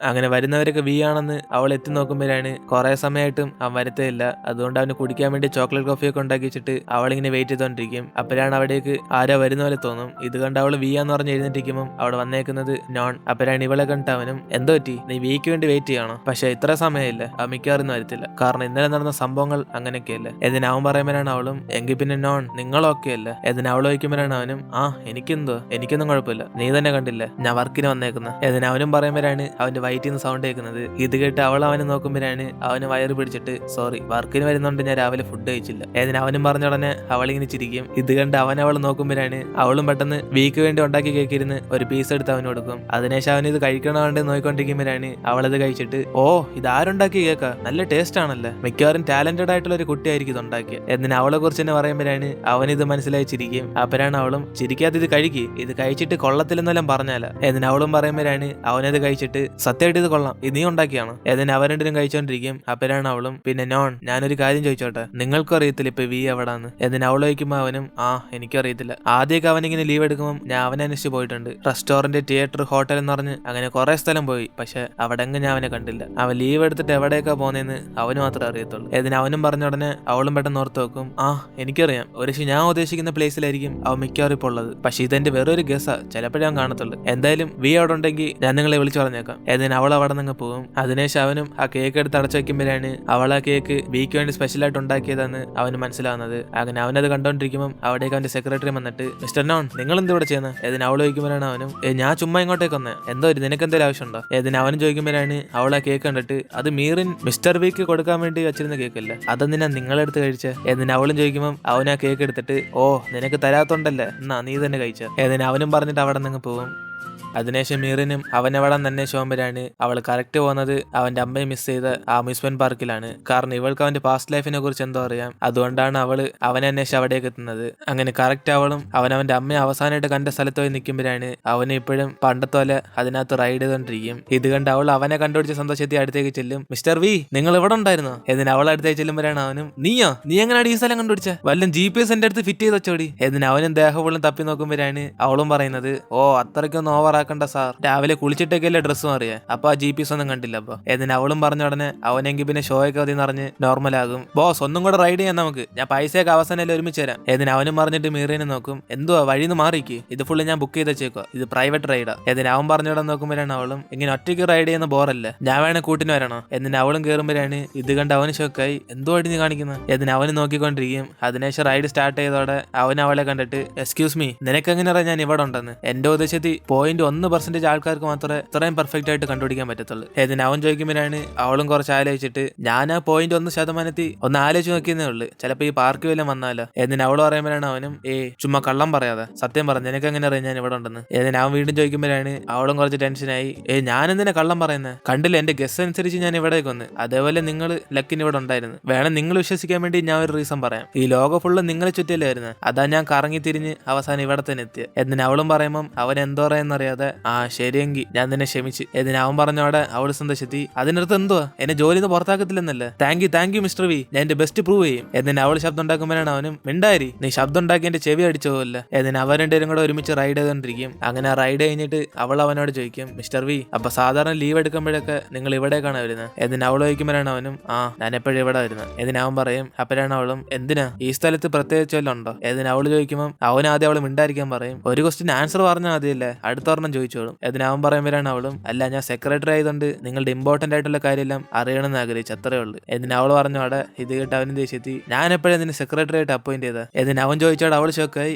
അങ്ങനെ വരുന്നവരൊക്കെ വി ആണെന്ന് അവൾ എത്തി നോക്കുമ്പോഴാണ് കുറെ സമയമായിട്ടും അവൻ വരത്തേയില്ല. അതുകൊണ്ട് അവന് കുടിക്കാൻ വേണ്ടി ചോക്ലേറ്റ് കോഫിയൊക്കെ ഉണ്ടാക്കി വെച്ചിട്ട് അവളിങ്ങനെ വെയിറ്റ് ചെയ്തോണ്ടിരിക്കും. അപ്പോഴാണ് അവിടേക്ക് ആരോ വരുന്ന പോലെ തോന്നും. ഇത് കണ്ട് അവള് വി എന്ന് പറഞ്ഞ് എഴുന്നേറ്റിരിക്കുമ്പോൾ അവിടെ വന്നേക്കുന്നത് നോൺ. അപ്പോഴാണ് ഇവളെ കണ്ടിട്ട് അവനും എന്തോ പറ്റി, നീ വിക്ക് വേണ്ടി വെയിറ്റ് ചെയ്യണോ? പക്ഷെ ഇത്ര സമയമില്ല, അവ മിക്കവാറും വരത്തില്ല, കാരണം ഇന്നലെ നടന്ന സംഭവങ്ങൾ അങ്ങനെയൊക്കെയല്ലേ. എന്നിന് അവൻ പറയുമ്പോഴാണ് അവളും എങ്കിൽ പിന്നെ നോൺ നിങ്ങളൊക്കെ അല്ല. എന്നിന് അവൾ വയ്ക്കുമ്പോഴാണ് അവനും എനിക്കൊന്നും കുഴപ്പമില്ല, നീ തന്നെ കണ്ടില്ല ഞാൻ വർക്കിന് വന്നേക്കുന്നത്. എന്നിന് അവനും പറയുമ്പോഴാണ് അവന്റെ വയറ്റിൽ നിന്ന് സൗണ്ട് കേൾക്കുന്നത്. ഇത് കേട്ട് അവൾ അവനെ നോക്കുമ്പോഴാണ് അവന് വയറ് പിടിച്ചിട്ട് സോറി വർക്കിന് വരുന്നോണ്ട് ഞാൻ രാവിലെ ഫുഡ് കഴിച്ചില്ല. എന്നിന് അവനും പറഞ്ഞ ഉടനെ അവളിങ്ങനെ ചിരിക്കും. ഇത് കണ്ട് അവൾ നോക്കുമ്പോഴാണ് അവളും പെട്ടെന്ന് വീക്ക് വേണ്ടി ഉണ്ടാക്കി കേക്കിരുന്ന് ഒരു പീസ് എടുത്ത് അവന് കൊടുക്കും. അതിനുശേഷം അവൻ ഇത് കഴിക്കണോണ്ട് നോക്കിക്കൊണ്ടിരിക്കുമ്പോഴാണ് അവളത് കഴിച്ചിട്ട് ഓ ഇത് ആരുണ്ടാക്കി കേക്കാ, നല്ല ടേസ്റ്റ് ആണല്ലേ, മിക്കവാറും ടാലന്റഡ് ആയിട്ടുള്ള ഒരു കുട്ടിയായിരിക്കും ഇത് ഉണ്ടാക്കിയത്. എന്നിന് അവളെ കുറിച്ച് തന്നെ പറയുമ്പോഴാണ് അവനിത് മനസ്സിലായി ചിരിക്കും. അപ്പോഴാണ് അവളും ചിരിക്കാതെ ഇത് കഴിക്കുക, ഇത് കഴിച്ചിട്ട് കൊള്ളത്തില്ലെന്നെല്ലാം പറഞ്ഞാല. എന്നിന് അവളും പറയുമ്പോഴാണ് അവനത് കഴിച്ചിട്ട് സത്യമായിട്ട് ഇത് കൊള്ളാം, ഇത് നീ ഉണ്ടാക്കിയാണ്. എന്നിന് അവർ രണ്ടും കഴിച്ചോണ്ടിരിക്കും. അപ്പോഴാണ് അവളും പിന്നെ നോൺ ഞാനൊരു കാര്യം ചോദിച്ചോട്ടെ, നിങ്ങൾക്കും അറിയത്തില്ല ഇപ്പൊ വി എവിടാന്ന്? എന്നിന് അവൾ ചോദിക്കുമ്പോ അവനും എനിക്കും അറിയത്തില്ല. ആദ്യമൊക്കെ അവനിങ്ങനെ ലീവ് എടുക്കുമ്പോൾ ഞാൻ അവനെ അന്വേഷിച്ച് പോയിട്ടുണ്ട്, റെസ്റ്റോറന്റ്, തിയേറ്റർ, ഹോട്ടൽ എന്ന് പറഞ്ഞ് അങ്ങനെ കുറെ സ്ഥലം പോയി. പക്ഷെ അവിടെ ഞാൻ അവനെ കണ്ടില്ല. അവൻ ലീവ് എടുത്തിട്ട് എവിടെയൊക്കെ പോന്നെന്ന് അവന് മാത്രമേ അറിയത്തുള്ളൂ. എന്നിന് അവനും പറഞ്ഞ ഉടനെ അവളും പെട്ടെന്ന് ഓർത്ത് വെക്കും, എനിക്കറിയാം ഒരു ഞാൻ ഉദ്ദേശിക്കുന്ന പ്ലേസിലായിരിക്കും അവൻ മിക്കവാറും ഇപ്പോൾ ഉള്ളത്. പക്ഷെ ഇതെന്റെ വേറൊരു ഗസാ, ചിലപ്പോഴേ ഞാൻ കാണത്തുള്ളൂ. എന്തായാലും വി അവിടെ ഉണ്ടെങ്കിൽ ഞാൻ നിങ്ങളെ വിളിച്ചു പറഞ്ഞേക്കാം. എന്നിന് അവൾ അവിടെ നിന്ന് പോകും. അതിനുശേഷം അവനും ആ കേക്ക് എടുത്ത് അടച്ചു വെക്കുമ്പോഴാണ് അവൾ ആ കേക്ക് വിക്ക് വേണ്ടി സ്പെഷ്യലായിട്ട് ഉണ്ടാക്കിയതെന്ന് അവന് മനസ്സിലാവുന്നത്. അങ്ങനെ അവനത് കണ്ടോണ്ടിരിക്കുമ്പോൾ അവിടേക്ക് അവന്റെ സെക്രട്ടറി വന്നിട്ട് മിസ്റ്റർ നോൺ നിങ്ങൾ എന്ത് ഇവിടെ ചെയ്യുന്നത്? ഏതിന് അവൾ ചോദിക്കുമ്പോഴാണ് അവനും ഞാൻ ചുമ്മാ ഇങ്ങോട്ടേക്ക് വന്നേ, എന്തോ നിനക്ക് എന്തെങ്കിലും ആവശ്യമുണ്ടോ? ഏതിന് അവനും ചോദിക്കുമ്പോഴാണ് അവൾ ആ കേക്ക് കണ്ടിട്ട് അത് മീറിൻ മിസ്റ്റർ വിക്ക് കൊടുക്കാൻ വേണ്ടി വെച്ചിരുന്ന കേക്കല്ലേ, അതെന്തിനാ നിങ്ങളെടുത്ത് കഴിച്ച? എന്നിന് അവളും ചോദിക്കുമ്പോൾ അവൻ ആ കേക്ക് എടുത്തിട്ട് നിനക്ക് തരാത്തോണ്ടല്ലേ, എന്നാ നീ തന്നെ കഴിച്ച. ഏതിന് അവനും പറഞ്ഞിട്ട് അവിടെ നിന്ന് പോകും. അതിനുശേഷം മീറിനും അവനവിടെ തന്നെ ശോഭരാണ്. അവൾ കറക്റ്റ് പോകുന്നത് അവന്റെ അമ്മയെ മിസ് ചെയ്ത ആ അമ്യൂസ്മെന്റ് പാർക്കിലാണ്. കാരണം ഇവൾക്ക് അവന്റെ പാസ്റ്റ് ലൈഫിനെ കുറിച്ച് എന്തോ അറിയാം, അതുകൊണ്ടാണ് അവള് അവനെ അന്വേഷിച്ച് അവിടേക്ക് എത്തുന്നത്. അങ്ങനെ കറക്റ്റ് അവളും അവന്റെ അമ്മയെ അവസാനമായിട്ട് കണ്ട സ്ഥലത്ത് പോയി നിൽക്കുമ്പോഴാണ് അവന് ഇപ്പോഴും പണ്ടത്തെ പോലെ അതിനകത്ത് റൈഡ് ചെയ്തോണ്ടിരിക്കും. ഇത് കണ്ട് അവൾ അവനെ കണ്ടുപിടിച്ച സന്തോഷത്തിൽ അടുത്തേക്ക് ചെല്ലും. മിസ്റ്റർ വി നിങ്ങൾ ഇവിടെ ഉണ്ടായിരുന്നോ? എന്നിന് അവൾ അടുത്തേക്ക് ചെല്ലുമ്പോഴാണ് അവനും നീ എങ്ങനെയാണ് ഈ സ്ഥലം കണ്ടുപിടിച്ച? വല്ലതും GPS എന്റെ അടുത്ത് ഫിറ്റ് ചെയ്ത് വെച്ചോടി. എന്നിന് അവനും ദേഹപൊള്ളും തപ്പി നോക്കുമ്പോഴാണ് അവളും പറയുന്നത് അത്രയ്ക്കൊന്നും ഓവർ ആക്കണ്ട സാർ, രാവിലെ കുളിച്ചിട്ടൊക്കെയല്ലേ ഡ്രസ്സും അറിയാം, അപ്പൊ ആ GPS ഒന്നും കണ്ടില്ല. അപ്പൊ എന്നിന് അവളും പറഞ്ഞ ഉടനെ അവനെങ്കിൽ പിന്നെ ഷോയൊക്കെ മതി നിറഞ്ഞ് നോർമലാകും. ബോസ് ഒന്നും കൂടെ റൈഡ് ചെയ്യാൻ നമുക്ക്, ഞാൻ പൈസയൊക്കെ അവസാനം ഒരുമിച്ച് തരാം. എന്നിന് അവനും പറഞ്ഞിട്ട് മീറിനെ നോക്കും. എന്തുവാ വഴിന്ന് മാറിക്ക്, ഇത് ഫുള്ള് ഞാൻ ബുക്ക് ചെയ്ത് വെച്ചേക്കോ, ഇത് പ്രൈവറ്റ് റൈഡാ. എന്നിന് അവൻ പറഞ്ഞിടം നോക്കുമ്പോഴാണ് അവളും ഇങ്ങനെ ഒറ്റയ്ക്ക് റൈഡ് ചെയ്യുന്ന ബോറല്ല, ഞാൻ വേണേ കൂട്ടിന് വരണോ? എന്നിന് അവളും കയറുമ്പോഴാണ് ഇത് കണ്ട് അവന് ഷോക്കായി, എന്തോ അടി നീ കാണിക്കുന്നത്? എന്നിന് അവന് നോക്കിക്കൊണ്ടിരിക്കും. അതിനുശേഷം റൈഡ് സ്റ്റാർട്ട് ചെയ്തോടെ അവൻ അവളെ കണ്ടിട്ട് എക്സ്ക്യൂസ് മീ നിനക്ക് എങ്ങനെ അറിയാം ഞാൻ ഇവിടെ ഉണ്ടെന്ന്? എന്റെ ഉദ്ദേശത്തിൽ 0.1% ആൾക്കാർക്ക് മാത്രമേ ഇത്രയും പെർഫെക്റ്റ് ആയിട്ട് കണ്ടുപിടിക്കാൻ പറ്റത്തുള്ളൂ. ഏതിന് അവൻ ചോദിക്കുമ്പോഴാണ് അവളും കുറച്ച് ആലോചിച്ചിട്ട് ഞാൻ ആ 0.1% ഒന്ന് ആലോചിച്ച് നോക്കിയെന്നേ ഉള്ളു, ചിലപ്പോ ഈ പാർക്ക് വല്ലതും വന്നാലോ. എന്നിന് അവൾ പറയുമ്പോഴാണ് അവനും ചുമ്മാ കള്ളം പറയാതെ സത്യം പറഞ്ഞു നിനക്ക് എങ്ങനെ അറിയാം ഞാൻ ഇവിടെ ഉണ്ടെന്ന്? ഏതിന് അവൻ വീണ്ടും ചോദിക്കുമ്പോഴാണ് അവളും കുറച്ച് ടെൻഷനായി ഞാൻ എന്തിനാ കള്ളം പറയുന്നത്? കണ്ടില്ല എന്റെ ഗസ് അനുസരിച്ച് ഞാൻ ഇവിടേക്ക് വന്ന്, അതേപോലെ നിങ്ങൾ ലക്കിന് ഇവിടെ ഉണ്ടായിരുന്നു. വേണം നിങ്ങൾ വിശ്വസിക്കാൻ വേണ്ടി ഞാൻ ഒരു റീസൺ പറയാം, ഈ ലോകം ഫുള്ള് നിങ്ങളെ ചുറ്റിയല്ലേ വരുന്നത്, അതാ ഞാൻ കറങ്ങി തിരിഞ്ഞ് അവസാനം ഇവിടെ തന്നെ എത്തിയ. എന്നിന് അവളും പറയുമ്പം അവൻ എന്തോ പറയുന്നറിയാതെ ശരിയെങ്കിൽ ഞാൻ നിന്നെ ക്ഷമിച്ച്. എന്നിന് അവൻ പറഞ്ഞോടെ അവൾ സന്തോഷത്തി. അതിനടുത്ത് എന്തുവാ എന്നെ ജോലിന്ന് പുറത്താക്കത്തില്ലെന്നല്ലേ? താങ്ക് യു മിസ്റ്റർ വി, ഞാൻ എന്റെ ബെസ്റ്റ് പ്രൂവ് ചെയ്യും. എന്നിന് അവൾ ശബ്ദം ഉണ്ടാക്കുമ്പോഴാണ് അവനും മിണ്ടാരി നീ ശബ്ദം ഉണ്ടാക്കി എന്റെ ചെവി അടിച്ചു പോകല്ല. എന്നിന് അവർ രണ്ടുപേരും കൂടെ ഒരുമിച്ച് റൈഡ് ചെയ്തോണ്ടിരിക്കും. അങ്ങനെ റൈഡ് കഴിഞ്ഞിട്ട് അവൾ അവനോട് ചോദിക്കും മിസ്റ്റർ വി അപ്പൊ സാധാരണ ലീവ് എടുക്കുമ്പോഴൊക്കെ നിങ്ങൾ ഇവിടേക്കാണ് വരുന്നത്? എന്നിന് അവൾ ചോദിക്കുമ്പോഴാണ് അവനും ഞാൻ എപ്പോഴും ഇവിടെ വരുന്നത്. എന്നിന് അവൻ പറയും. അപ്പോഴാണ് അവളും എന്തിനാ ഈ സ്ഥലത്ത് പ്രത്യേകിച്ച് വല്ലതും ഉണ്ടോ? എന്നിന് അവൾ ചോദിക്കുമ്പോൾ അവൻ ആദ്യം അവൾ മിണ്ടായിരിക്കാൻ പറയും. ഒരു ക്വസ്റ്റ്യൻ ആൻസർ പറഞ്ഞാൽ മതിയല്ലേ, അടുത്ത ഒരെണ്ണം ചോദിച്ചോളും. എന്നിന് അവൻ പറയുമ്പോഴാണ് അവളും അല്ല ഞാൻ സെക്രട്ടറി ആയതുകൊണ്ട് നിങ്ങളുടെ ഇമ്പോർട്ടന്റ് ആയിട്ടുള്ള കാര്യമെല്ലാം അറിയണമെന്ന് ആഗ്രഹിച്ചു, അത്രേ ഉള്ളൂ. എന്നിന് അവൾ പറഞ്ഞോടെ ഇത് കേട്ട് അവനും ദേഷ്യത്തി ഞാൻ എപ്പോഴും നിന്നെ സെക്രട്ടറി ആയിട്ട് അപ്പോയിന്റ് ചെയ്ത. എന്നിന് അവൻ ചോദിച്ചോടെ അവൾ ഷോക്കായി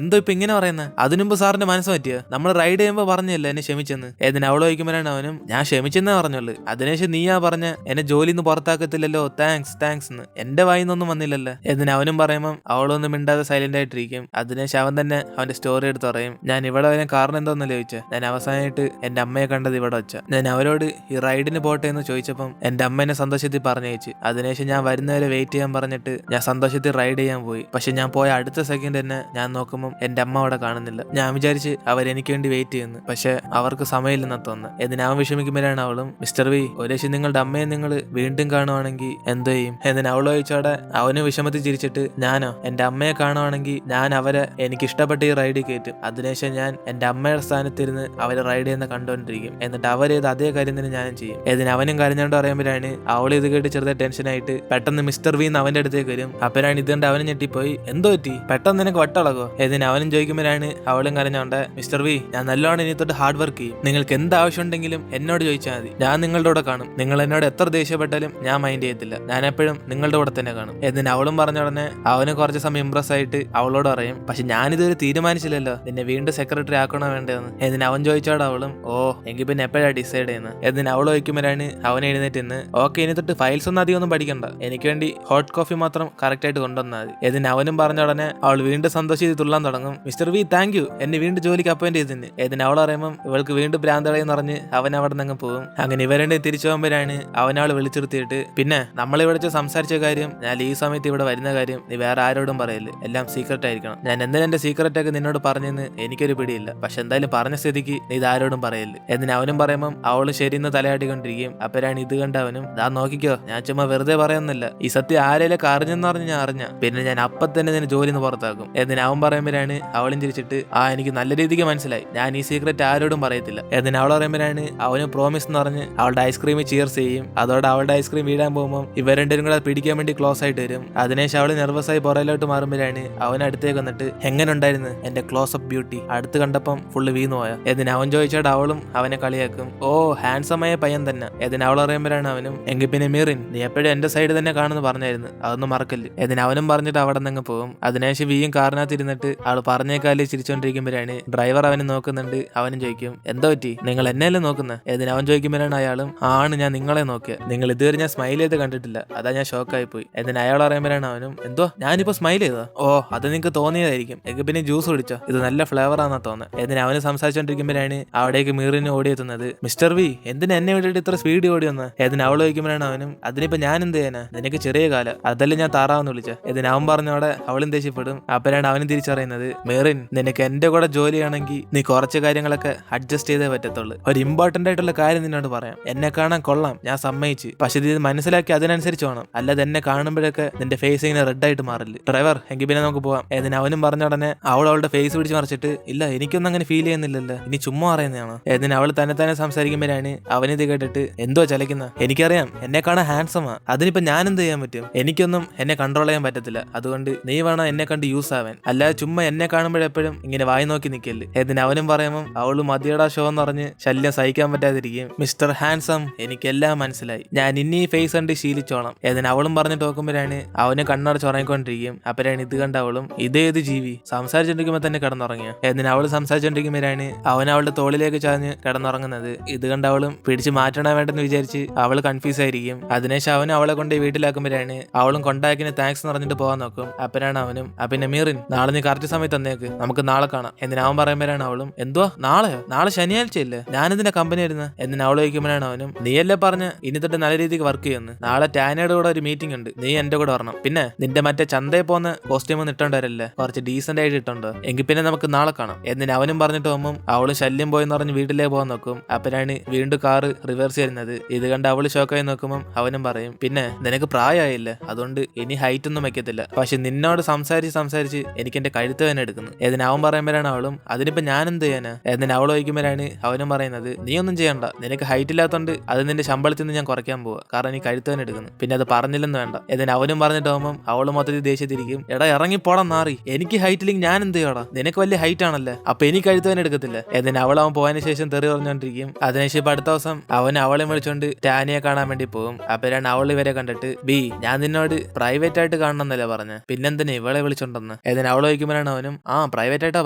എന്തോ ഇപ്പൊ ഇങ്ങനെ പറയുന്നത്? അതിനുമ്പ് സാറിന്റെ മനസ്സ് പറ്റിയ നമ്മൾ റൈഡ് ചെയ്യുമ്പോൾ പറഞ്ഞല്ലേ എന്നെ ക്ഷമിച്ചെന്ന്? എന്നിന് അവൾ ചോദിക്കുമ്പോഴാണ് അവനും ഞാൻ ക്ഷമിച്ചെന്നേ പറഞ്ഞുള്ളൂ, അതിനുശേഷം നീയാ പറഞ്ഞ എന്നെ ജോലിന്ന് പുറത്താക്കത്തില്ലല്ലോ, താങ്ക്സ് എന്ന് എന്റെ വായിന്നൊന്നും വന്നില്ലല്ലോ. എന്നിന് അവനും പറയുമ്പോൾ അവളൊന്നും മിണ്ടാതെ സൈലന്റ് ആയിട്ടിരിക്കും. അതിനുശേഷം അവൻ തന്നെ അവന്റെ സ്റ്റോറി എടുത്ത് പറയും. ഞാൻ ഇവിടെ വരാൻ കാരണം എന്തോന്നല്ലേ ചോദിച്ചാൽ ഞാൻ അവസാനമായിട്ട് എന്റെ അമ്മയെ കണ്ടത് ഇവിടെ വെച്ച. ഞാൻ അവരോട് ഈ റൈഡിന് പോട്ടെ എന്ന് ചോദിച്ചപ്പം എന്റെ അമ്മ എന്നെ സന്തോഷത്തിൽ പറഞ്ഞയച്ചു. അതിനുശേഷം ഞാൻ വരുന്നവരെ വെയിറ്റ് ചെയ്യാൻ പറഞ്ഞിട്ട് ഞാൻ സന്തോഷത്തിൽ റൈഡ് ചെയ്യാൻ പോയി. പക്ഷെ ഞാൻ പോയ അടുത്ത സെക്കൻഡ് തന്നെ ഞാൻ നോക്കുമ്പോൾ എന്റെ അമ്മ അവിടെ കാണുന്നില്ല. ഞാൻ വിചാരിച്ച് അവരെനിക്ക് വേണ്ടി വെയിറ്റ് ചെയ്യുന്നു, പക്ഷെ അവർക്ക് സമയമില്ലെന്നാ തോന്നുന്നു. എന്നിന് അവൻ വിഷമിക്കുമ്പോഴാണ് അവളും മിസ്റ്റർ വി ഒരു നിങ്ങളുടെ അമ്മയെ നിങ്ങൾ വീണ്ടും കാണുവാണെങ്കിൽ എന്ത് ചെയ്യും? എന്നിന് അവൾ ചോദിച്ചോടെ അവന് വിഷമത്തിൽ ചിരിച്ചിട്ട് ഞാനോ എന്റെ അമ്മയെ കാണുവാണെങ്കിൽ ഞാൻ അവരെ എനിക്ക് ഇഷ്ടപ്പെട്ട ഈ റൈഡിൽ കയറ്റും. അതിനുശേഷം ഞാൻ എന്റെ അമ്മയുടെ സ്ഥാനത്തിരുന്ന് അവര് റൈഡ് ചെയ്യുന്ന കണ്ടോണ്ടിരിക്കും. എന്നിട്ട് അവരേത് അതേ കാര്യം തന്നെ ഞാനും ചെയ്യും. ഏതിന് അവനും കരഞ്ഞോണ്ട് പറയുമ്പോഴാണ് അവൾ ഇത് കേട്ട് ചെറുതായി ടെൻഷനായിട്ട് പെട്ടെന്ന് മിസ്റ്റർ വി അവന്റെ അടുത്തേക്ക് വരും. അപ്പോഴാണ് ഇതുകൊണ്ട് അവനും ഞെട്ടിപ്പോയി. എന്തോ പറ്റി, പെട്ടെന്ന് നിനക്ക് വട്ടളകോ? ഏതിന് അവനും ചോദിക്കുമ്പോഴാണ് അവളും കരഞ്ഞോണ്ട്, മിസ്റ്റർ വി, ഞാൻ നല്ലോണം ഇനി തൊട്ട് ഹാർഡ് വർക്ക് ചെയ്യും. നിങ്ങൾക്ക് എന്ത് ആവശ്യം ഉണ്ടെങ്കിലും എന്നോട് ചോദിച്ചാൽ മതി, ഞാൻ നിങ്ങളുടെ കൂടെ കാണും. നിങ്ങൾ എന്നോട് എത്ര ദേഷ്യപ്പെട്ടാലും ഞാൻ മൈൻഡ് ചെയ്യത്തില്ല, ഞാൻ എപ്പോഴും നിങ്ങളുടെ കൂടെ തന്നെ കാണും. എന്നിട്ട് അവളും പറഞ്ഞ ഉടനെ അവന് കുറച്ച് സമയം ഇംപ്രസ് ആയിട്ട് അവളോട് പറയും, പക്ഷെ ഞാനിതൊരു തീരുമാനിച്ചില്ലല്ലോ, നിന്നെ വീണ്ടും സെക്രട്ടറി ആക്കണോ വേണ്ടതെന്ന്. എന്നിട്ട് അവൻ ചോദിച്ചോട് അവളും, ഓ എങ്കിൽ പിന്നെ എപ്പോഴാണ് ഡിസൈഡ് ചെയ്യുന്നത്? എന്നിട്ട് അവൾ ചോദിക്കുമ്പോഴാണ് അവൻ എഴുന്നേറ്റ് നിന്ന്, ഓക്കെ ഇനി തൊട്ട് ഫയൽസ് ഒന്നും അധികം ഒന്നും പഠിക്കണ്ട, എനിക്ക് വേണ്ടി ഹോട്ട് കോഫി മാത്രം കറക്റ്റ് ആയിട്ട് കൊണ്ടുവന്നാൽ മതി. എന്നിട്ട് അവനും പറഞ്ഞ ഉടനെ അവൾ വീണ്ടും സന്തോഷിച്ച് തുള്ളാൻ തുടങ്ങും. മിസ്റ്റർ വി താങ്ക് യു, എന്നെ വീണ്ടും ജോലിക്ക് അപ്പോയിന്റ് ചെയ്തതിന്. എന്നിട്ട് അവൾ പറയുമ്പോൾ ഇവൾക്ക് വീണ്ടും ഭ്രാന്തളയെന്ന് പറഞ്ഞ് അവൻ അവിടെ നിന്ന് പോകും. അങ്ങനെ ഇവരുടെ തിരിച്ചു പോകുമ്പോഴാണ് അവനവൾ വിളിച്ചിരുത്തിയിട്ട്, പിന്നെ നമ്മൾ ഇവിടെ സംസാരിച്ച കാര്യം, ഞാൻ ഈ സമയത്ത് ഇവിടെ വരുന്ന കാര്യം നീ വേറെ ആരോടും പറയല്ലേ, എല്ലാം സീക്രട്ട് ആയിരിക്കണം. ഞാൻ എന്തിനാ എന്റെ സീക്രറ്റ് ഒക്കെ നിന്നോട് പറഞ്ഞെന്ന് എനിക്കൊരു പിടിയില്ല, പക്ഷെ എന്തായാലും പറഞ്ഞ സ്ഥിതിക്ക് നീ ഇത് ആരോടും പറയല്ലേ. എന്നിട്ട് അവനും പറയുമ്പോൾ അവള് ശരിയെന്ന് തലയാട്ടിക്കൊണ്ടിരിക്കും. അപ്പോഴാണ് ഇത് കണ്ട അവനും, ദാ നോക്കിക്കോ, ഞാൻ ചുമ്മാ വെറുതെ പറയുന്നില്ല, ഈ സത്യം ആരേലൊക്കെ അറിഞ്ഞെന്ന് പറഞ്ഞ് ഞാൻ അറിഞ്ഞ പിന്നെ ഞാൻ അപ്പം തന്നെ നിന്നെ ജോലിന്ന് പുറത്താക്കും. എന്നിട്ട് അവൻ പറയുമ്പോഴാണ് അവളും ചിരിച്ചിട്ട്, ആ എനിക്ക് നല്ല രീതിക്ക് മനസ്സിലായി, ഞാൻ ഈ സീക്രറ്റ് ആരോടും പറയത്തില്ല. എന്നിട്ട് അവൾ പറയുമ്പോഴാണ് അവന് പ്രോമിസ് എന്ന് പറഞ്ഞ് അവളുടെ ഐസ്ക്രീം ചിയർസ് ചെയ്യും. അതോടെ അവളുടെ ഐസ്ക്രീം വീഴാൻ പോകുമ്പോൾ ഇവർ രണ്ടും കൂടെ പിടിക്കാൻ വേണ്ടി ക്ലോസ് ആയിട്ട് വരും. അതിനുശേഷം അവള് നെർവസ് ആയി പുറയിലോട്ട് മാറുമ്പോഴാണ് അവൻ അടുത്തേക്ക് വന്നിട്ട്, എങ്ങനെ ഉണ്ടായിരുന്നു എന്റെ ക്ലോസ് അപ്പ് ബ്യൂട്ടി, അടുത്ത് കണ്ടപ്പം ഫുള്ള് വീന്നു പോയ. എന്നിട്ട് അവൻ ചോദിച്ചോട്ട് അവളും അവനെ കളിയാക്കും, ഓ ഹാൻസമായ പയ്യൻ തന്നെ. എന്നിട്ട് അവൾ പറയുമ്പോഴാണ് അവനും, എങ്കിൽ പിന്നെ മീറിൻ നീ എപ്പോഴും എന്റെ സൈഡ് തന്നെ കാണുന്നു പറഞ്ഞായിരുന്നു, അതൊന്നും മറക്കല്ലേ. എന്നിട്ട് അവനും പറഞ്ഞിട്ട് അവിടെ നിന്ന് പോകും. അതിനുശേഷം വിയും കാറിനകത്തിരുന്നിട്ട് അവൾ പറഞ്ഞേക്കാലി ചിരിച്ചോണ്ടിരിക്കുമ്പോഴാണ് ഡ്രൈവർ അവനെ നോക്കുന്നുണ്ട്. അവനും ചോദിക്കും, എന്തോ പറ്റി, നിങ്ങൾ എന്നെയല്ലേ നോക്കുന്നത്? എന്നിട്ട് അവൻ ചോദിക്കുമ്പോഴാണ് അയാളും, ആണ് ഞാൻ നിങ്ങളെ നോക്കിയ, നിങ്ങൾ ഇതുവരെ ഞാൻ സ്മൈൽ ചെയ്ത് കണ്ടിട്ടില്ല, അതാ ഞാൻ ഷോക്കായി പോയി. എന്നിട്ട് അയാൾ പറയുമ്പോഴാണ് അവനും, എന്തോ ഞാനിപ്പോ സ്മൈൽ ചെയ്തോ? ഓ അത് നിങ്ങൾക്ക് തോന്നിയതായിരിക്കും, എങ്കിൽ പിന്നെ ജ്യൂസ് കുടിച്ചോ, ഇത് നല്ല ഫ്ലേവർ ആണെന്നാ തോന്നുന്നത്. എന്നിട്ട് അവന് സംസാരിച്ചോണ്ടിരിക്കുമ്പോഴാണ് അവിടേക്ക് മീറിന് ഓടിയെത്തുന്നത്. മിസ്റ്റർ വി എന്തിനാ എന്നെ വിട്ടിട്ട് ഇത്ര സ്പീഡ് ഓടി വന്ന്? എന്നിട്ട് അവൾ ചോദിക്കുമ്പോഴാണ് അവനും, അതിനിപ്പോ ഞാൻ എന്ത് ചെയ്യാനാ, നിനക്ക് ചെറിയ കാലം, അതല്ലേ ഞാൻ താറാവെന്ന് വിളിച്ച. എന്നിട്ട് അവൻ പറഞ്ഞോടെ അവളും ദേഷ്യപ്പെടും. അപ്പോഴാണ് അവനും തിരിച്ചറിയുന്നത്, മീറിൻ നിനക്ക് എന്റെ കൂടെ ജോലിയാണെങ്കിൽ നീ കുറച്ച് കാര്യങ്ങളൊക്കെ അഡ്ജസ്റ്റ് ചെയ്തേ പറ്റത്തുള്ളൂ. ഒരു ഇമ്പോർട്ടന്റ് ആയിട്ടുള്ള കാര്യം നിന്നോട് പറയാം, എന്നെ കാണാൻ കൊള്ളാം, ഞാൻ സമ്മതിച്ച്, പക്ഷെ ഇത് മനസ്സിലാക്കി അതിനനുസരിച്ച് വേണം, അല്ലാതെ എന്നെ കാണുമ്പോഴൊക്കെ നിന്റെ ഫേസ് ഇങ്ങനെ റെഡ് ആയിട്ട് മാറില്ല. ഡ്രൈവർ എങ്കിൽ പിന്നെ നമുക്ക് പോവാം. എന്നിട്ട് അവനും പറഞ്ഞ ഉടനെ അവളുടെ ഫേസ് പിടിച്ച് മറിച്ചിട്ട്, ഇല്ല എനിക്കൊന്നും അങ്ങനെ ഫീൽ ചെയ്യുന്നില്ലല്ലോ, ഇനി ചുമ്മാ പറയുന്നതാണോ? എന്നിട്ട് അവൾ തന്നെ സംസാരിക്കുമ്പോഴാണ് അവനിത് കേട്ടിട്ട്, എന്തോ ചലിക്കുന്ന, എനിക്കറിയാം എന്നെ കാണാൻ ഹാൻസമാ, അതിനിപ്പോ ഞാൻ എന്ത് ചെയ്യാൻ പറ്റും, എനിക്കൊന്നും എന്നെ കൺട്രോൾ ചെയ്യാൻ പറ്റത്തില്ല, അതുകൊണ്ട് നീ വേണം എന്നെ കണ്ട് യൂസ് ആവാൻ, അല്ലാതെ ചുമ്മാ എന്നെ കാണുമ്പോഴെപ്പോഴും ഇങ്ങനെ വായി നോക്കി നിൽക്കല്ലേ. എന്നിട്ട് അവനും പറയുമ്പോൾ അവള് മതിയടാ ഷോ എന്ന് പറഞ്ഞ് ശല്യം സഹിക്കാൻ പറ്റാതിരിക്കും. മിസ്റ്റർ ഹാൻസം എനിക്കെല്ലാം മനസ്സിലായി, ഞാൻ ഇനി ഫേസ് കണ്ട് ശീലിച്ചോളാം. എന്നിട്ട് അവളും പറഞ്ഞിട്ട് നോക്കുമ്പോഴാണ് അവന് കണ്ണടച്ച് ഉറങ്ങിക്കൊണ്ടിരിക്കും. അപ്പോഴാണ് ഇത് കണ്ട അവളും, ഇതേത് ജീവി സംസാരിച്ചോണ്ടിരിക്കുമ്പോ തന്നെ കിടന്നുറങ്ങിയ. എന്നിട്ട് അവള് സംസാരിച്ചോണ്ടിരിക്കുമ്പോഴാണ് അവൻ അവളുടെ തോളിലേക്ക് ചാഞ്ഞ് കിടന്നുറങ്ങുന്നത്. ഇത് കണ്ട അവളും പിടിച്ച് മാറ്റണ വേണ്ടെന്ന് വിചാരിച്ച് അവള് കൺഫ്യൂസ് ആയിരിക്കും. അതിനുശേഷം അവൻ അവളെ കൊണ്ട് വീട്ടിലാക്കുമ്പോഴാണ് അവളും കൊണ്ടാക്കിന് താങ്ക്സ് എന്ന് പറഞ്ഞിട്ട് പോകാൻ നോക്കും. അപ്പോഴാണ് അവനും, പിന്നെ മീറിൻ നാളെ നീ കറക്റ്റ് സമയത്ത് തന്നേക്ക്, നമുക്ക് നാളെ കാണാം. എന്നിട്ട് അവൻ പറയുമ്പോഴാണ് അവളും, എന്തുവാ നാളെയോ, നാളെ ശനിയാഴ്ചയല്ലേ, ഞാനിതിന്റെ കമ്പനി വരുന്നത്. എന്നിട്ട് അവൾ ചോദിക്കുമ്പോഴാണ് അവനും, നീയല്ലേ പറഞ്ഞ ഇനി തൊട്ട് നല്ല രീതിക്ക് വർക്ക് ചെയ്യുന്നു, നാളെ ടാനയുടെ കൂടെ ഒരു മീറ്റിംഗ് ഉണ്ട്, നീ എന്റെ കൂടെ വരണം. പിന്നെ നിന്റെ മറ്റേ ചന്തയിൽ പോകുന്ന കോസ്റ്റ്യൂം ഒന്നും ഇട്ടോണ്ടല്ലേ, കുറച്ച് ഡീസന്റ് ആയിട്ട് ഇട്ടുണ്ടോ, എങ്കിൽ പിന്നെ നമുക്ക് നാളെ കാണാം. എന്നിട്ട് അവനും പറഞ്ഞിട്ട് പോകുമ്പോൾ അവള് ശല്യം പോയെന്ന് പറഞ്ഞ് വീട്ടിലേക്ക് പോകാൻ നോക്കും. അപ്പോഴാണ് വീണ്ടും കാറ് റിവേഴ്സ് ചെയ്യുന്നത്. ഇത് കണ്ട് അവള് ഷോക്കായി നോക്കുമ്പോൾ അവനും പറയും, പിന്നെ നിനക്ക് പ്രായമായില്ലേ, അതുകൊണ്ട് ഇനി ഹൈറ്റ് ഒന്നും വെക്കത്തില്ല, പക്ഷെ നിന്നോട് സംസാരിച്ച് എനിക്ക് എന്റെ കഴുത്ത് തന്നെ എടുക്കുന്നു. എന്നിട്ട് അവൻ പറയുമ്പോഴാണ് അവളും, അതിനിപ്പോ ഞാൻ എന്ത് ചെയ്യാനാ? എന്നിട്ട് അവൾ ചോദിക്കുമ്പോഴാണ് അവനും പറയുന്നത്, നീ ഒന്നും ചെയ്യണ്ട, നിനക്ക് ഹൈറ്റ് ഇല്ലാത്തോണ്ട് അത് നിന്റെ ശമ്പളത്തിൽ നിന്ന് ഞാൻ കുറയ്ക്കാൻ പോവാ, കാരണം നീ കഴുത്ത് തന്നെ എടുക്കുന്നു, പിന്നെ അത് പറഞ്ഞില്ലെന്ന് വേണ്ട. എന്നിട്ട് അവനും പറഞ്ഞിട്ട് പോകുമ്പോൾ അവള് മൊത്തത്തിൽ ദേഷ്യത്തിരിക്കും, എടാ ഇറങ്ങി പോടാ നാറി, എനിക്ക് ഹൈറ്റ് ഇല്ലെങ്കിൽ ഞാൻ എന്ത് ചെയ്യടാ, നിനക്ക് വലിയ ഹൈറ്റ് ആണല്ലേ, അപ്പൊ എനിക്ക് കഴുത്ത് തന്നെ എടുക്കത്തില്ല. എന്നിട്ട് അവൻ പോയതിനു ശേഷം തെറി പറഞ്ഞോണ്ടിരിക്കും. അതിനുശേഷം ഇപ്പൊ അടുത്ത ദിവസം അവൻ അവളെ വിളിച്ചോണ്ട് ടാനിയെ കാണാൻ വേണ്ടി പോകും. അപ്പോഴാണ് അവൾ ഇവരെ കണ്ടിട്ട്, ബി ഞാൻ നിന്നോട് പ്രൈവറ്റ് ആയിട്ട് കാണണം എന്നല്ലേ പറഞ്ഞ, പിന്നെന്തിനാ ഇവളെ വിളിച്ചോണ്ടെന്ന്. എന്നിട്ട് അവൾ ചോദിക്കുമ്പോഴാണ് അവനും, പ്രൈവറ്റ് ആയിട്ടാ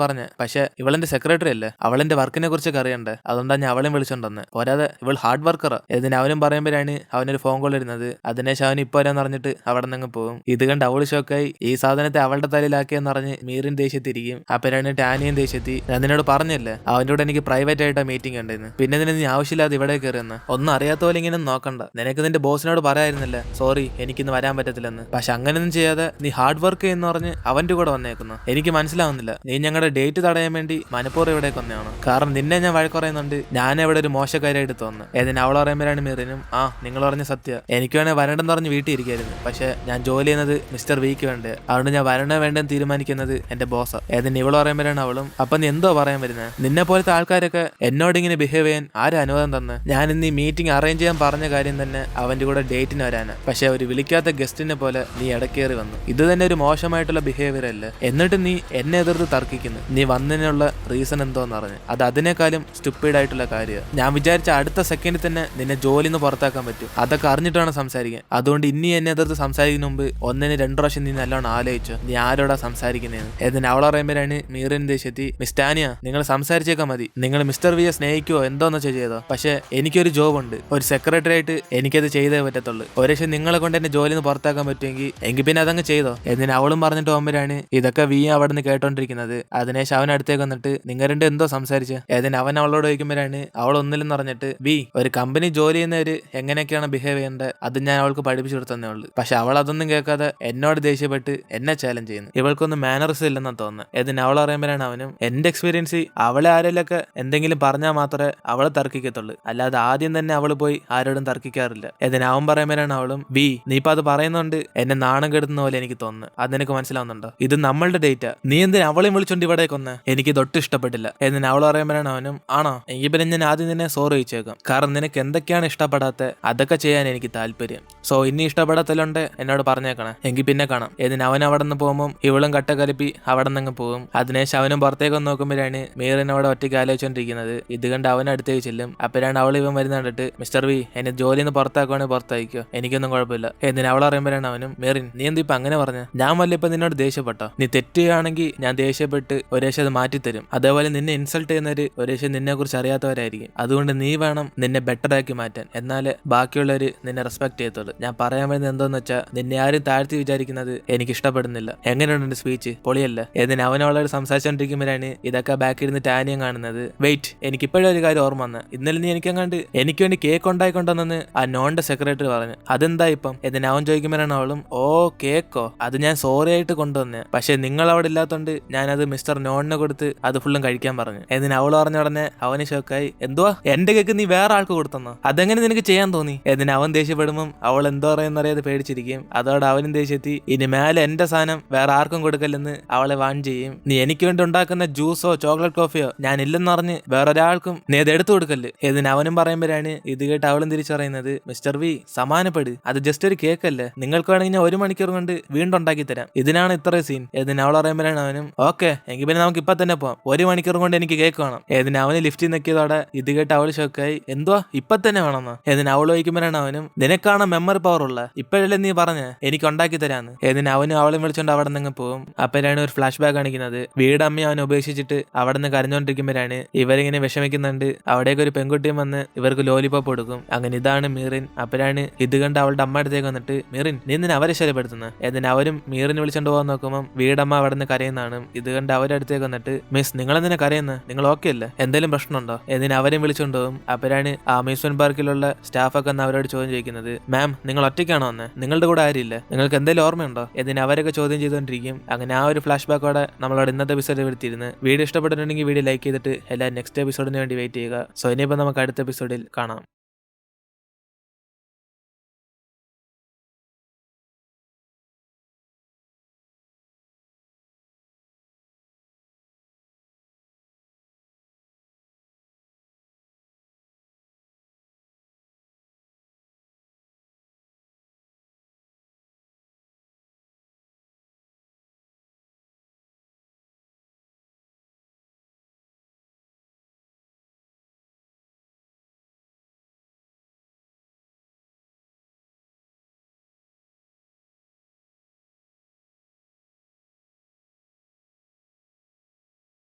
പറഞ്ഞ, പക്ഷെ ഇവളെന്റെ സെക്രട്ടറി അല്ലേ, അവളെന്റെ വർക്കിനെ കുറിച്ചൊക്കെ അറിയണ്ടേ, അതുകൊണ്ടാണ് ഞാൻ അവളെ വിളിച്ചോണ്ടെന്ന്, പോരാതെ ഇവൾ ഹാർഡ് വർക്കറാ. എന്നിട്ട് അവനും പറയുമ്പോഴാണ് അവനൊരു ഫോൺ കോൾ വരുന്നത്. അതിനുശേഷം അവൻ ഇപ്പൊ വരാന്ന് പറഞ്ഞിട്ട് അവിടെ നിന്ന് പോകും. ഇത് കണ്ട് അവള് ഷോക്കായി ഈ സാധനത്തെ അവളുടെ തലയിലാക്കിയെന്ന് പറഞ്ഞ് മീറിൻ ദേഷ്യത്തിരിക്കും. അപ്പോഴാണ് ടാനിയും ദേഷ്യത്തി, ഞാൻ നിന്നോട് പറഞ്ഞല്ലേ അവൻ്റെ കൂടെ എനിക്ക് പ്രൈവറ്റ് ആയിട്ടാ മീറ്റിംഗ് ഉണ്ടെന്ന്, പിന്നെ നിന്നെ നീ ആവശ്യമില്ലാതെ ഇവിടെ കയറിയെന്ന്, ഒന്നും അറിയാത്ത പോലെ ഇങ്ങനെ നോക്കണ്ട, നിനക്ക് നിന്റെ ബോസിനോട് പറയായിരുന്നില്ല സോറി എനിക്കിന്ന് വരാൻ പറ്റത്തില്ലെന്ന്, പക്ഷെ അങ്ങനെയൊന്നും ചെയ്യാതെ നീ ഹാർഡ് വർക്ക് ചെയ്യുന്ന പറഞ്ഞ് അവന്റെ കൂടെ വന്നേക്കുന്നു. എനിക്ക് മനസ്സിലാവുന്നില്ല, നീ ഞങ്ങളുടെ ഡേറ്റ് തടയാൻ വേണ്ടി മനഃപൂർവ്വം ഇവിടേക്ക് വന്നതാണ്, കാരണം നിന്നെ ഞാൻ വഴക്കുറയുന്നുണ്ട്, ഞാൻ ഇവിടെ ഒരു മോശക്കാരായിട്ട് തോന്നുന്നു. ഏതിന് അവൾ പറയുമ്പോഴാണ് മീറിനും, നിങ്ങൾ പറഞ്ഞ സത്യം, എനിക്ക് വേണേ വരണ്ടെന്ന് പറഞ്ഞ് വീട്ടിൽ ഇരിക്കായിരുന്നു, പക്ഷെ ഞാൻ ജോലി ചെയ്യുന്നത് മിസ്റ്റർ വിക്ക് വേണ്ടേ, അതുകൊണ്ട് ഞാൻ വരണോ വേണ്ടെന്ന് തീരുമാനിക്കുന്നത് എന്റെ ബോസാ. ഏതിന് ഇവള് പറയുമ്പോഴാണ് അവളും, അപ്പൊ നീ എന്തോ പറയാൻ വരുന്നത്? വരുന്നത്? നിന്നെ പോലത്തെ ആൾക്കാരൊക്കെ എന്നോട് ഇങ്ങനെ ബിഹേവ് ചെയ്യാൻ ആരും അനുവാദം തന്നെ? ഞാൻ ഇന്ന് ഈ മീറ്റിംഗ് അറേഞ്ച് ചെയ്യാൻ പറഞ്ഞ കാര്യം തന്നെ അവന്റെ കൂടെ ഡേറ്റിന് വരാനാണ്. പക്ഷെ ഒരു വിളിക്കാത്ത ഗസ്റ്റിനെ പോലെ നീ ഇടക്കേറി വന്നു. ഇത് തന്നെ ഒരു മോശമായിട്ടുള്ള ബിഹേവിയർ അല്ലേ? എന്നിട്ട് നീ എന്നെ എതിർത്ത് തർക്കിക്കുന്നു. നീ വന്നതിനുള്ള റീസൺ എന്തോന്ന് അറിഞ്ഞു? അത് അതിനേക്കാളും സ്റ്റുപ്പിഡ് ആയിട്ടുള്ള കാര്യമാണ്. ഞാൻ വിചാരിച്ച അടുത്ത സെക്കൻഡിൽ തന്നെ നിന്നെ ജോലിയിൽ നിന്ന് പുറത്താക്കാൻ പറ്റും. അതൊക്കെ അറിഞ്ഞിട്ടാണ് സംസാരിക്കാൻ. അതുകൊണ്ട് ഇനി എന്നെ എതിർത്ത് സംസാരിക്കുന്ന മുമ്പ് ഒന്നിന് 2 പ്രാവശ്യം നീ നല്ലോണം ആലോചിച്ചു നീ ആരോടാ സംസാരിക്കുന്നതെന്ന്. എന്നിട്ട് അവൾ പറയുമ്പോഴാണ് മീറിൻ ദേഷ്യത്തി, മിസ് ടാനിയ നിങ്ങൾ സംസാരിച്ചേക്കാൻ മതി. നിങ്ങൾ മിസ്റ്റർ വിയെ സ്നേഹിക്കുവോ എന്തോന്ന് വെച്ചാൽ ചെയ്തോ. പക്ഷെ എനിക്കൊരു ജോബ് ഉണ്ട്, ഒരു സെക്രട്ടറി ആയിട്ട് എനിക്കത് ചെയ്തേ പറ്റത്തുള്ളൂ. ഒരുപക്ഷെ നിങ്ങളെ കൊണ്ട് എന്നെ ജോലിയിൽ നിന്ന് പുറത്താക്കാൻ പറ്റുമെങ്കിൽ പിന്നെ അതങ്ങ് ചെയ്തോ. എന്നിട്ട് അവളും പറഞ്ഞിട്ട് പോകുമ്പോഴാണ് ഇതൊക്കെ വി അവിടെ നിന്ന് കേട്ടോണ്ടിരിക്കുന്നത്. അതിനേശം അവൻ അടുത്തേക്ക് വന്നിട്ട് നിങ്ങൾ രണ്ടും എന്തോ സംസാരിച്ച്. ഏതിന് അവൻ അവളോട് ചോദിക്കുമ്പോഴാണ് അവൾ ഒന്നില്ലെന്ന് പറഞ്ഞിട്ട് വി ഒരു കമ്പനി ജോലി ചെയ്യുന്നവര് എങ്ങനെയൊക്കെയാണ് ബിഹേവ് ചെയ്യേണ്ടത് അത് ഞാൻ അവൾക്ക് പഠിപ്പിച്ചു കൊടുത്തേ ഉള്ളൂ. പക്ഷെ അവൾ അതൊന്നും കേൾക്കാതെ എന്നോട് ദേഷ്യപ്പെട്ട് എന്നെ ചാലഞ്ച് ചെയ്യുന്നു. ഇവൾക്കൊന്നും മാനർസ് ഇല്ലെന്നാണ് തോന്നുന്നത്. ഏതിന് അവൾ പറയുമ്പോഴാണ് അവനും എന്റെ എക്സ്പീരിയൻസ് അവളെ ആരെങ്കിലൊക്കെ എന്തെങ്കിലും പറഞ്ഞാൽ മാത്രമേ അവളെ തർക്കിക്കത്തുള്ളൂ, അല്ലാതെ ആദ്യം തന്നെ അവള് പോയി ആരോടും തർക്കിക്കാറില്ല. ഏതിന് അവൻ പറയുമ്പോഴാണ് അവളും വി നീ ഇപ്പൊ അത് പറയുന്നുണ്ട് എന്നെ നാണം കെടുത്തുന്ന പോലെ എനിക്ക് തോന്നുന്നു. അത് നിനക്ക് മനസ്സിലാവുന്നുണ്ടോ? ഇത് നമ്മളുടെ ഡേറ്റാ, നീ എന്തിനാ അവളെ വിളിച്ചോണ്ട് ഇവിടെ കൊന്ന്? എനിക്ക് തൊട്ട് ഇഷ്ടപ്പെട്ടില്ല. എന്നിട്ട് അവൾ പറയുമ്പോഴാണ് അവനും ആണോ എങ്കിൽ പിന്നെ ഞാൻ ആദ്യം നിന്നെ സോറി ചോദിച്ചേക്കാം. കാരണം നിനക്ക് എന്തൊക്കെയാണ് ഇഷ്ടപ്പെടാത്ത അതൊക്കെ ചെയ്യാൻ എനിക്ക് താല്പര്യം. സോ ഇനി ഇഷ്ടപ്പെടാത്തല്ലുണ്ട് എന്നോട് പറഞ്ഞേക്കണം, എങ്കിൽ പിന്നെ കാണാം. എന്നിട്ട് അവൻ അവിടെ നിന്ന് പോകുമ്പോൾ ഇവളും കട്ട കലിപ്പി അവിടെ നിന്ന് പോകും. അതിനേശം അവനും പുറത്തേക്ക് നോക്കുമ്പോഴാണ് മീറിൻ അവിടെ ഒറ്റയ്ക്ക് ആലോചിച്ചോണ്ടിരിക്കുന്നത്. ഇത് കണ്ട് അവൻ അടുത്തേക്ക് ചെല്ലും. അപ്പോഴാണ് അവൾ ഇവൻ വരുന്ന കണ്ടിട്ട് മിസ്റ്റർ വി എന്നെ ജോലിയിൽ നിന്ന് പുറത്താക്കുവാണെങ്കിൽ പുറത്തായിക്കോ, എനിക്കൊന്നും കുഴപ്പമില്ല. എന്നിട്ട് അവൾ പറയുമ്പോഴാണ് അവനും മീറിൻ നീ എന്ത് ഇപ്പൊ അങ്ങനെ പറഞ്ഞു? ഞാൻ വല്ല ഇപ്പൊ നിന്നോട് ദേഷ്യപ്പെട്ടോ? നീ തെറ്റുകയാണെങ്കിൽ ഞാൻ ദേഷ്യപ്പെട്ട് ഒരേശം അത് മാറ്റിത്തരും. അതേപോലെ നിന്നെ ഇൻസൾട്ട് ചെയ്യുന്നവര് ഒരേശം നിന്നെ കുറിച്ച് അറിയാത്തവരായിരിക്കും. അതുകൊണ്ട് നീ വേണം നിന്നെ ബെറ്റർ ആക്കി മാറ്റാൻ, എന്നാല് ബാക്കിയുള്ളവര് നിന്നെ റെസ്പെക്ട് ചെയ്യത്തുള്ളൂ. ഞാൻ പറയാൻ വരുന്നത് എന്തോന്ന് വെച്ചാൽ നിന്നെ ആരും താഴ്ത്തി വിചാരിക്കുന്നത് എനിക്ക് ഇഷ്ടപ്പെടുന്നില്ല. എങ്ങനെയുണ്ട് എന്റെ സ്പീച്ച്? പൊളിയല്ല? എന്നിട്ട് അവനവളോട് സംസാരിച്ചോണ്ടിരിക്കുമ്പോഴാണ് ഇതൊക്കെ ബാക്കിൽ ഇരുന്ന് ടാനിയും കാണുന്നത്. വെയിറ്റ്, എനിക്കിപ്പോഴും ഒരു കാര്യം ഓർമ്മ വന്ന. ഇന്നലെ നീ എനിക്കങ്ങാണ്ട് എനിക്ക് വേണ്ടി കേക്ക് ഉണ്ടായിക്കൊണ്ടെന്ന് ആ നോണിന്റെ സെക്രട്ടറി പറഞ്ഞു. അതെന്താ ഇപ്പം? എന്നിട്ട് അവൻ ചോദിക്കുമ്പോഴാണ് അവളും ഓ കേക്കോ, അത് ഞാൻ സോറി ആയിട്ട് കൊണ്ടുവന്നേ, പക്ഷെ നിങ്ങൾ അവിടെ ഇല്ലാത്തോണ്ട് ഞാനത് മിസ്റ്റർ നോണിനെ കൊടുത്ത് അത് ഫുള്ളും കഴിക്കാൻ പറഞ്ഞു. എന്നിട്ട് അവൾ പറഞ്ഞ ഉടനെ അവന് ഷോക്കായി. എന്തുവാ എന്റെ കേക്ക് നീ വേറെ ആൾക്ക് കൊടുത്തെന്നോ? അതെങ്ങനെ നിനക്ക് ചെയ്യാൻ തോന്നി? എന്നിട്ട് അവൻ ദേഷ്യപ്പെടുമ്പം അവൾ എന്തോ പറയുന്നറിയാതെ പേടിച്ചിരിക്കും. അതോടെ അവനും ദേഷ്യത്തി ഇനി മേലെ എന്റെ സാധനം വേറെ ആർക്കും കൊടുക്കല്ലെന്ന് അവളെ വാൺ ചെയ്യും. നീ എനിക്ക് വേണ്ടി ഉണ്ടാക്കുന്ന ജ്യൂസോ ചോക്ലേറ്റ് കോഫിയോ ഞാൻ ഇല്ലെന്ന് പറഞ്ഞ് വേറൊരാൾക്കും നീ അത് എടുത്തു കൊടുക്കല്ല്. എന്നിട്ട് അവനും പറയുമ്പോഴാണ് ഇത് കേട്ട് അവളും തിരിച്ചു പറയുന്നത് മിസ്റ്റർ വി സമാനപ്പെട്, അത് ജസ്റ്റ് ഒരു കേക്ക് അല്ലേ, നിങ്ങൾക്ക് വേണമെങ്കിൽ ഞാൻ 1 മണിക്കൂർ കൊണ്ട് വീണ്ടും ഉണ്ടാക്കി തരാം. ഇതിനാണ് ഇത്ര സീൻ? എന്നിട്ട് അവൾ പറയുമ്പോഴാണ് അവനും ഓക്കെ എങ്കിൽ പിന്നെ നമുക്ക് ഇപ്പൊ തന്നെ പോവാം, 1 മണിക്കൂർ കൊണ്ട് എനിക്ക് കേക്ക് വേണം. എന്നിട്ട് അവന് ലിഫ്റ്റിൽ നിൽക്കിയതോടെ ഇത് കേട്ട് അവൾ ഷോക്കായി. എന്തുവാ ഇപ്പൊ തന്നെ വേണമെന്നോ? എന്നിട്ട് അവൾ ചോദിക്കുമ്പോഴാണ് അവനും നിനക്കാണ് മെമ്മറി പവർ ഉള്ള, ഇപ്പോഴല്ലേ നീ പറഞ്ഞ് എനിക്ക് ഉണ്ടാക്കി തരാന്ന്. എന്നിട്ട് അവനും അവളെ വിളിച്ചോണ്ട് അവിടെ നിന്ന് പോകും. അപ്പോഴാണ് ഒരു ഫ്ലാഷ് ബാക്ക് കാണിക്കുന്നത്. വീടമ്മ അവനെ ഉപേക്ഷിച്ചിട്ട് അവിടെ നിന്ന് കരഞ്ഞോണ്ടിരിക്കുമ്പോഴാണ് ഇവരിങ്ങനെ വിഷമിക്കുന്നുണ്ട്. അവിടേക്ക് ഒരു പെൺകുട്ടിയും വന്ന് ഇവർക്ക് ലോലിപോപ്പ് കൊടുക്കും. അങ്ങനെ ഇതാണ് മീറിൻ. അപ്പോഴാണ് ഇത് കണ്ട് അവളുടെ അമ്മ അടുത്തേക്ക് വന്നിട്ട് മീറിൻ നീ എന്തിനാ അവരെ ശല്യപ്പെടുത്തുന്നത്? എന്നിട്ട് അവരും മീറിനെ വിളിച്ചോണ്ട് പോകാൻ നോക്കുമ്പോൾ വീടമ്മ അവിടെ നിന്ന് കരയുന്നതാണ്. ഇത് കണ്ട് അവരുടെ അടുത്തേക്ക് വന്നിട്ട് മിസ് നിങ്ങൾ എന്തിനാ കരയുന്നത്? നിങ്ങൾ ഓക്കെ അല്ലേ? എന്തെങ്കിലും പ്രശ്നമുണ്ടോ? എന്നിട്ട് അവരും വിളിച്ചോണ്ട് പോകും. അപ്പോഴാണ് ആ അമ്യൂസ്മെന്റ് പാർക്കിലുള്ള സ്റ്റാഫൊക്കെ ഒന്ന് അവരോട് ചോദ്യം ചോദിക്കുന്നത് മാം നിങ്ങൾ ഒറ്റയ്ക്കാണോ വന്നത്? നിങ്ങളുടെ കൂടെ ആരില്ല? നിങ്ങൾക്ക് എന്തെങ്കിലും ഓർമ്മയുണ്ടോ? എന്നിട്ട് അവരൊക്കെ ചോദ്യം ചെയ്തുകൊണ്ടിരിക്കും. അങ്ങനെ ആ ഒരു ഫ്ലാഷ് ബാക്കോടെ നമ്മളോട് ഇന്നത്തെ എപ്പിസോഡ് എടുത്തിരുന്നു. വീഡിയോ ഇഷ്ടപ്പെട്ടിട്ടുണ്ടെങ്കിൽ വീഡിയോ ലൈക്ക് ചെയ്തിട്ട് എല്ലാവരും നെക്സ്റ്റ് എപ്പിസോഡിന് വേണ്ടി വെയിറ്റ് ചെയ്യുക. സോ ഇനിയിപ്പോൾ നമുക്ക് അടുത്ത എപ്പിസോഡിൽ കാണാം.